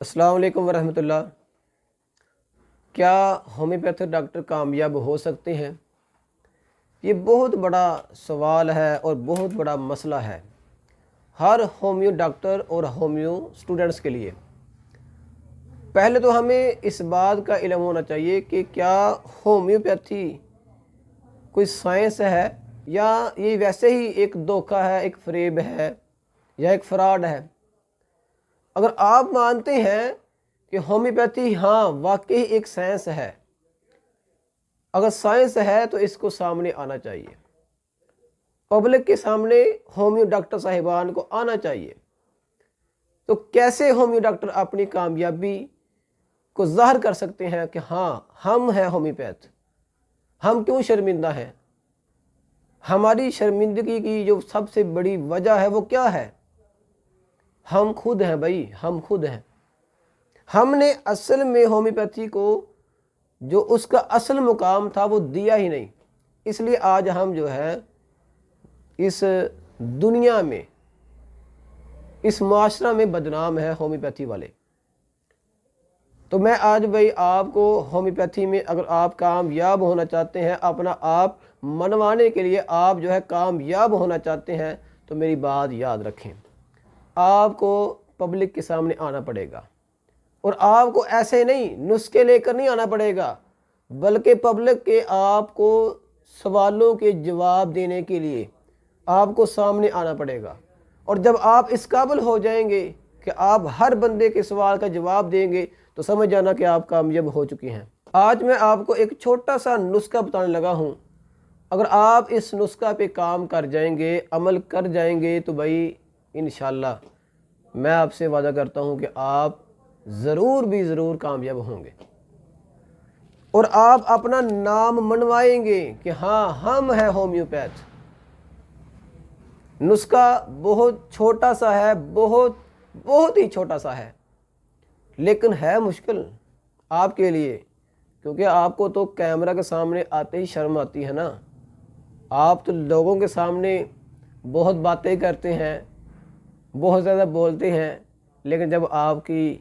السلام علیکم ورحمۃ اللہ۔ کیا ہومیوپیتھک ڈاکٹر کامیاب ہو سکتے ہیں؟ یہ بہت بڑا سوال ہے اور بہت بڑا مسئلہ ہے ہر ہومیو ڈاکٹر اور ہومیو اسٹوڈنٹس کے لیے۔ پہلے تو ہمیں اس بات کا علم ہونا چاہیے کہ کیا ہومیوپیتھی کوئی سائنس ہے یا یہ ویسے ہی ایک دھوکہ ہے، ایک فریب ہے یا ایک فراڈ ہے۔ اگر آپ مانتے ہیں کہ ہومیوپیتھی واقعی ایک سائنس ہے، اگر سائنس ہے تو اس کو سامنے آنا چاہیے، پبلک کے سامنے ہومیو ڈاکٹر صاحبان کو آنا چاہیے۔ تو کیسے ہومیو ڈاکٹر اپنی کامیابی کو ظاہر کر سکتے ہیں کہ ہم ہیں ہومیوپیتھ؟ ہم کیوں شرمندہ ہیں؟ ہماری شرمندگی کی جو سب سے بڑی وجہ ہے وہ کیا ہے؟ ہم خود ہیں بھائی، ہم خود ہیں۔ ہم نے اصل میں ہومیوپیتھی کو جو اس کا اصل مقام تھا وہ دیا ہی نہیں، اس لیے آج ہم جو ہے اس دنیا میں، اس معاشرہ میں بدنام ہے ہومیوپیتھی والے۔ تو میں آج بھائی آپ کو ہومیوپیتھی میں اگر آپ کامیاب ہونا چاہتے ہیں، اپنا آپ منوانے کے لیے آپ جو ہے کامیاب ہونا چاہتے ہیں، تو میری بات یاد رکھیں۔ آپ کو پبلک کے سامنے آنا پڑے گا، اور آپ کو ایسے نہیں نسخے لے کر نہیں آنا پڑے گا، بلکہ پبلک کے آپ کو سوالوں کے جواب دینے کے لیے آپ کو سامنے آنا پڑے گا۔ اور جب آپ اس قابل ہو جائیں گے کہ آپ ہر بندے کے سوال کا جواب دیں گے تو سمجھ جانا کہ آپ کامیاب ہو چکے ہیں۔ آج میں آپ کو ایک چھوٹا سا نسخہ بتانے لگا ہوں، اگر آپ اس نسخہ پہ کام کر جائیں گے، عمل کر جائیں گے، تو بھائی انشاءاللہ میں آپ سے وعدہ کرتا ہوں کہ آپ ضرور کامیاب ہوں گے، اور آپ اپنا نام منوائیں گے کہ ہم ہیں ہومیوپیتھ۔ نسخہ بہت چھوٹا سا ہے، بہت ہی چھوٹا سا ہے، لیکن ہے مشکل آپ کے لیے، کیونکہ آپ کو تو کیمرہ کے سامنے آتے ہی شرم آتی ہے نا۔ آپ تو لوگوں کے سامنے بہت باتیں کرتے ہیں، بہت زیادہ بولتے ہیں، لیکن جب آپ کی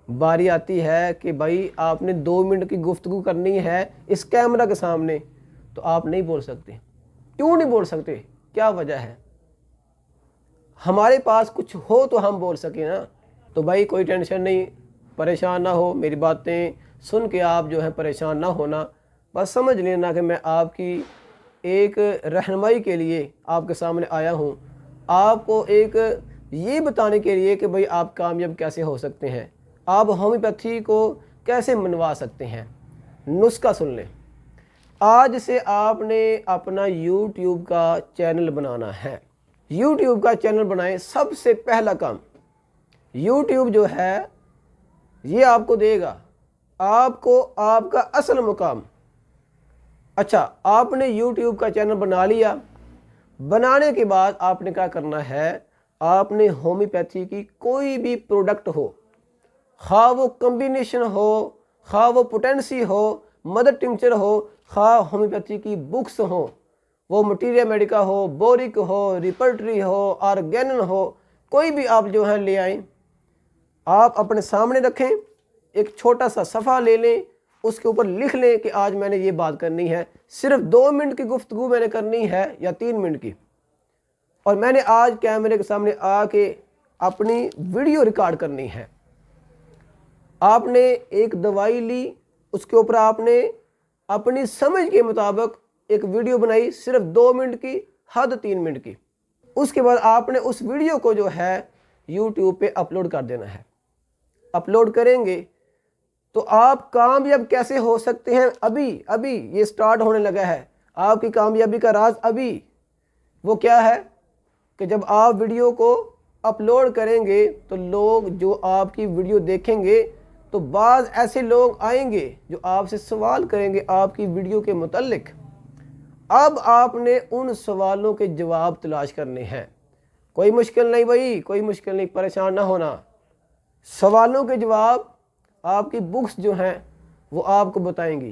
باری آتی ہے کہ بھائی آپ نے 2 منٹ کی گفتگو کرنی ہے اس کیمرہ کے سامنے، تو آپ نہیں بول سکتے۔ کیوں نہیں بول سکتے؟ کیا وجہ ہے؟ ہمارے پاس کچھ ہو تو ہم بول سکیں نا۔ تو بھائی کوئی ٹینشن نہیں، پریشان نہ ہو، میری باتیں سن کے آپ جو ہے پریشان نہ ہونا، بس سمجھ لینا کہ میں آپ کی ایک رہنمائی کے لیے آپ کے سامنے آیا ہوں، آپ کو ایک یہ بتانے کے لیے کہ بھائی آپ کامیاب کیسے ہو سکتے ہیں، آپ ہومیوپیتھی کو کیسے منوا سکتے ہیں۔ نسخہ سن لیں۔ آج سے آپ نے اپنا یوٹیوب کا چینل بنانا ہے۔ یوٹیوب کا چینل بنائیں، سب سے پہلا کام۔ یوٹیوب جو ہے یہ آپ کو دے گا آپ کو آپ کا اصل مقام۔ اچھا، آپ نے یوٹیوب کا چینل بنا لیا، بنانے کے بعد آپ نے کیا کرنا ہے؟ آپ نے ہومیوپیتھی کی کوئی بھی پروڈکٹ ہو، خواہ وہ کمبینیشن ہو، خواہ وہ پوٹینسی ہو، مدر ٹنکچر ہو، خواہ ہومیوپیتھی کی بکس ہوں، وہ مٹیریا میڈیکا ہو، بورک ہو، ریپرٹری ہو، آرگینن ہو، کوئی بھی آپ جو ہے لے آئیں، آپ اپنے سامنے رکھیں، ایک چھوٹا سا صفحہ لے لیں، اس کے اوپر لکھ لیں کہ آج میں نے یہ بات کرنی ہے، صرف 2 منٹ کی گفتگو میں نے کرنی ہے یا 3 منٹ کی، اور میں نے آج کیمرے کے سامنے آ کے اپنی ویڈیو ریکارڈ کرنی ہے۔ آپ نے ایک دوائی لی، اس کے اوپر آپ نے اپنی سمجھ کے مطابق ایک ویڈیو بنائی، صرف 2 منٹ کی، حد 3 منٹ کی۔ اس کے بعد آپ نے اس ویڈیو کو جو ہے یوٹیوب پہ اپلوڈ کر دینا ہے۔ اپلوڈ کریں گے تو آپ کامیاب کیسے ہو سکتے ہیں؟ ابھی یہ سٹارٹ ہونے لگا ہے۔ آپ کی کامیابی کا راز ابھی وہ کیا ہے کہ جب آپ ویڈیو کو اپلوڈ کریں گے تو لوگ جو آپ کی ویڈیو دیکھیں گے تو بعض ایسے لوگ آئیں گے جو آپ سے سوال کریں گے آپ کی ویڈیو کے متعلق۔ اب آپ نے ان سوالوں کے جواب تلاش کرنے ہیں۔ کوئی مشکل نہیں بھائی، کوئی مشکل نہیں، پریشان نہ ہونا۔ سوالوں کے جواب آپ کی بکس جو ہیں وہ آپ کو بتائیں گی۔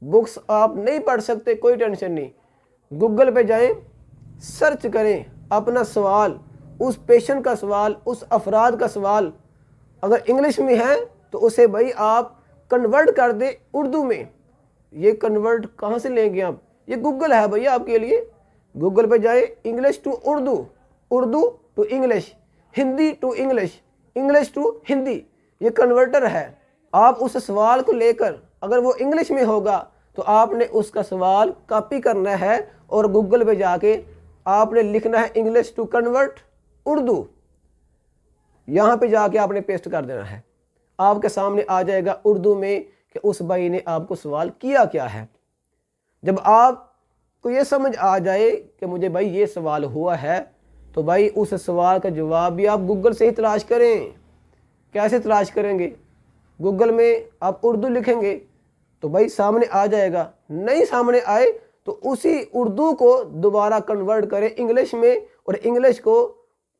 بکس آپ نہیں پڑھ سکتے، کوئی ٹینشن نہیں، گوگل پہ جائیں، سرچ کریں اپنا سوال، اس پیشنٹ کا سوال، اس افراد کا سوال، اگر انگلش میں ہے تو اسے بھائی آپ کنورٹ کر دیں اردو میں۔ یہ کنورٹ کہاں سے لیں گے آپ؟ یہ گوگل ہے بھائی آپ کے لیے، گوگل پہ جائے English to Urdu, Urdu to English, Hindi to English, English to Hindi, یہ کنورٹر ہے۔ آپ اس سوال کو لے کر اگر وہ انگلش میں ہوگا تو آپ نے اس کا سوال کاپی کرنا ہے اور گوگل پہ جا کے آپ نے لکھنا ہے انگلش ٹو کنورٹ اردو، یہاں پہ جا کے آپ نے پیسٹ کر دینا ہے، آپ کے سامنے آ جائے گا اردو میں کہ اس بھائی نے آپ کو سوال کیا کیا ہے۔ جب آپ کو یہ سمجھ آ جائے کہ مجھے بھائی یہ سوال ہوا ہے تو بھائی اس سوال کا جواب بھی آپ گوگل سے ہی تلاش کریں۔ کیسے تلاش کریں گے؟ گوگل میں آپ اردو لکھیں گے تو بھائی سامنے آ جائے گا، نہیں سامنے آئے تو اسی اردو کو دوبارہ کنورٹ کریں انگلش میں، اور انگلش کو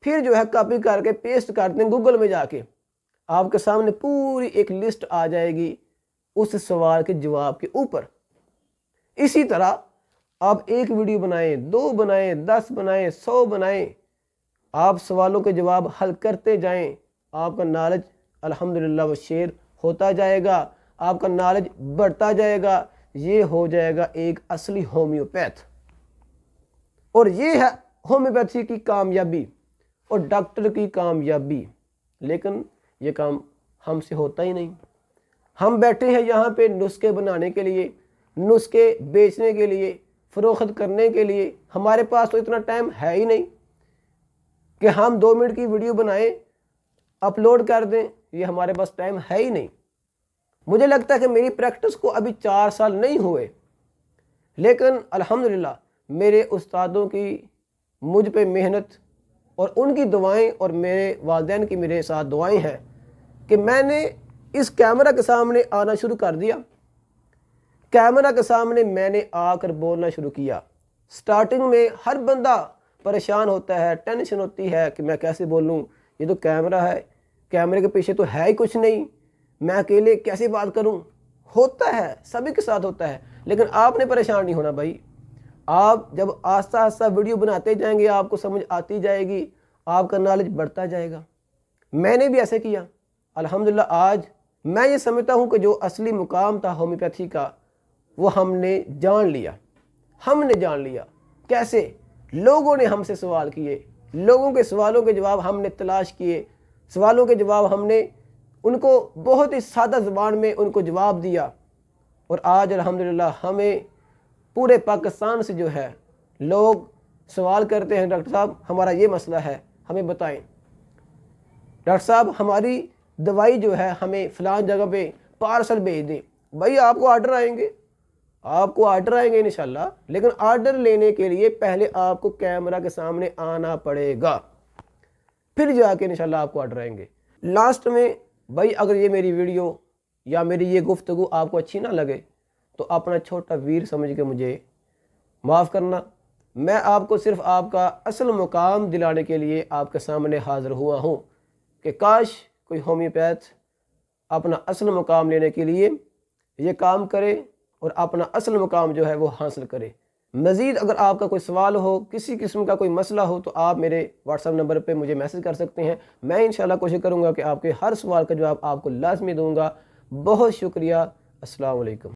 پھر جو ہے کاپی کر کے پیسٹ کر دیں گوگل میں جا کے، آپ کے سامنے پوری ایک لسٹ آ جائے گی اس سوال کے جواب کے اوپر۔ اسی طرح آپ ایک ویڈیو بنائیں، 2 بنائیں، 10 بنائیں، 100 بنائیں، آپ سوالوں کے جواب حل کرتے جائیں، آپ کا نالج الحمدللہ وہ شیئر ہوتا جائے گا، آپ کا نالج بڑھتا جائے گا، یہ ہو جائے گا ایک اصلی ہومیوپیتھ۔ اور یہ ہے ہومیوپیتھی کی کامیابی اور ڈاکٹر کی کامیابی، لیکن یہ کام ہم سے ہوتا ہی نہیں۔ ہم بیٹھے ہیں یہاں پہ نسخے بنانے کے لیے، نسخے بیچنے کے لیے، فروخت کرنے کے لیے، ہمارے پاس تو اتنا ٹائم ہے ہی نہیں کہ ہم 2 منٹ کی ویڈیو بنائیں اپلوڈ کر دیں، یہ ہمارے پاس ٹائم ہے ہی نہیں۔ مجھے لگتا ہے کہ میری پریکٹس کو ابھی 4 سال نہیں ہوئے، لیکن الحمدللہ میرے استادوں کی مجھ پہ محنت اور ان کی دعائیں اور میرے والدین کی میرے ساتھ دعائیں ہیں کہ میں نے اس کیمرہ کے سامنے آنا شروع کر دیا، کیمرہ کے سامنے میں نے آ کر بولنا شروع کیا۔ سٹارٹنگ میں ہر بندہ پریشان ہوتا ہے، ٹینشن ہوتی ہے کہ میں کیسے بولوں، یہ تو کیمرہ ہے، کیمرے کے پیچھے تو ہے ہی کچھ نہیں، میں اکیلے کیسے بات کروں؟ ہوتا ہے، سبھی کے ساتھ ہوتا ہے، لیکن آپ نے پریشان نہیں ہونا بھائی۔ آپ جب آہستہ آہستہ ویڈیو بناتے جائیں گے، آپ کو سمجھ آتی جائے گی، آپ کا نالج بڑھتا جائے گا۔ میں نے بھی ایسے کیا، الحمدللہ آج میں یہ سمجھتا ہوں کہ جو اصلی مقام تھا ہومیوپیتھی کا وہ ہم نے جان لیا۔ ہم نے جان لیا کیسے؟ لوگوں نے ہم سے سوال کیے، لوگوں کے سوالوں کے جواب ہم نے تلاش کیے، سوالوں کے جواب ہم نے ان کو بہت ہی سادہ زبان میں ان کو جواب دیا، اور آج الحمدللہ ہمیں پورے پاکستان سے جو ہے لوگ سوال کرتے ہیں، ڈاکٹر صاحب ہمارا یہ مسئلہ ہے، ہمیں بتائیں، ڈاکٹر صاحب ہماری دوائی جو ہے ہمیں فلان جگہ پہ پارسل بھیج دیں۔ بھائی آپ کو آرڈر آئیں گے، آپ کو آرڈر آئیں گے انشاءاللہ، لیکن آرڈر لینے کے لیے پہلے آپ کو کیمرہ کے سامنے آنا پڑے گا، پھر جا کے انشاءاللہ آپ کو آرڈر آئیں گے۔ لاسٹ میں بھائی اگر یہ میری ویڈیو یا میری یہ گفتگو آپ کو اچھی نہ لگے تو اپنا چھوٹا ویر سمجھ کے مجھے معاف کرنا۔ میں آپ کو صرف آپ کا اصل مقام دلانے کے لیے آپ کے سامنے حاضر ہوا ہوں کہ کاش کوئی ہومیوپیتھ اپنا اصل مقام لینے کے لیے یہ کام کرے اور اپنا اصل مقام جو ہے وہ حاصل کرے۔ مزید اگر آپ کا کوئی سوال ہو، کسی قسم کا کوئی مسئلہ ہو تو آپ میرے واٹس ایپ نمبر پہ مجھے میسج کر سکتے ہیں، میں انشاءاللہ کوشش کروں گا کہ آپ کے ہر سوال کا جواب آپ کو لازمی دوں گا۔ بہت شکریہ، السلام علیکم۔